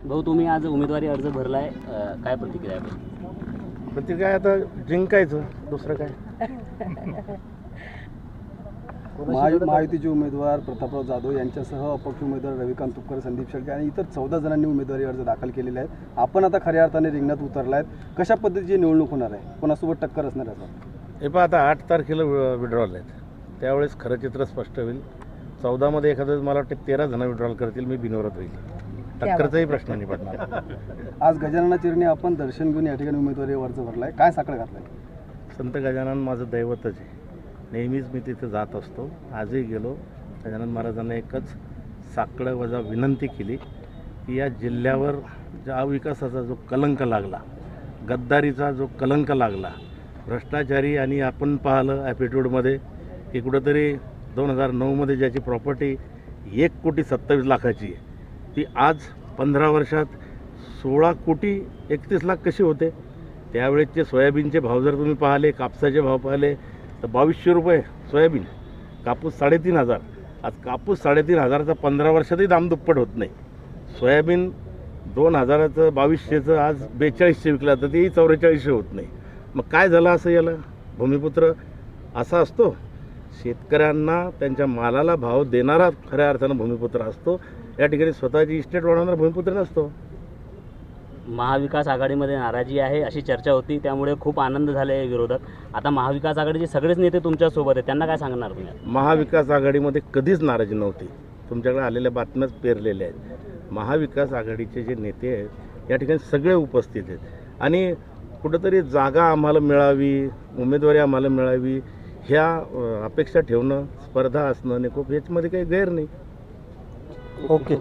भाऊ, तुम्ही आज उमेदवारी अर्ज भरलाय, काय प्रतिक्रिया आहे? प्रतिक्रिया आता जिंकायचं, दुसरं काय. महायुतीचे उमेदवार प्रतापराव जाधव यांच्यासह अपक्ष उमेदवार रविकांत तुपकर, संदीप शेळके आणि इतर 14 जणांनी उमेदवारी अर्ज दाखल केलेले आहेत. आपण आता खऱ्या अर्थाने रिंगणात उतरला आहेत. कशा पद्धतीची निवडणूक होणार आहे, कोणासोबत टक्कर असणार आहे? हे पहा, आता 8 तारखेला विड्रॉल आहेत, त्यावेळेस खरं चित्र स्पष्ट होईल. 14मध्ये एखादं मला वाटतं 13 जण विड्रॉल करतील, मी बिनविरोध होईल. टक्करचाही प्रश्न नाही पडणार. आज गजानना चिरणे आपण दर्शन घेऊन या ठिकाणी उमेदवारी अर्ज भरलाय, काय साकडं घातलंय? संत गजानन माझं दैवतच आहे, नेहमीच मी तिथे जात असतो. आजही गेलो. गजानन महाराजांना एकच साकडं वजा विनंती केली की या जिल्ह्यावर ज्या अविकासाचा जो कलंक लागला, गद्दारीचा जो कलंक लागला, भ्रष्टाचारी, आणि आपण पाहिलं ॲपिट्यूडमध्ये की कुठंतरी 2009मध्ये ज्याची प्रॉपर्टी 1,27,00,000 आहे, ती आज 15 वर्षात 16,31,00,000 कशी होते? त्यावेळेसचे सोयाबीनचे भाव जर तुम्ही पाहिले, कापसाचे भाव पाहिले तर 2200 रुपये सोयाबीन, कापूस 3,500. आज कापूस 3,500चा 15 वर्षातही दाम दुप्पट होत नाही. सोयाबीन 2,000चं 2200चं आज 4200 विकला तर तेही 4400 होत नाही. मग काय झालं असं? याला भूमिपुत्र असा असतो, शेतकऱ्यांना त्यांच्या मालाला भाव देणारा खऱ्या अर्थानं भूमिपुत्र असतो. या ठिकाणी स्वतःची इस्टेट वाढवणारा भूमिपुत्र नसतो. महाविकास आघाडीमध्ये नाराजी आहे अशी चर्चा होती, त्यामुळे खूप आनंद झाले विरोधक. आता महाविकास आघाडीचे सगळेच नेते तुमच्यासोबत आहेत, त्यांना काय सांगणार तुम्ही? महाविकास आघाडीमध्ये कधीच नाराजी नव्हती. तुमच्याकडे आलेल्या बातम्याच पेरलेल्या आहेत. महाविकास आघाडीचे जे नेते आहेत या ठिकाणी सगळे उपस्थित आहेत आणि कुठंतरी जागा आम्हाला मिळावी, उमेदवारी आम्हाला मिळावी ह्या अपेक्षा ठेवणं, स्पर्धा असणं निकोप याच्यामध्ये काही गैर नाही. ओके.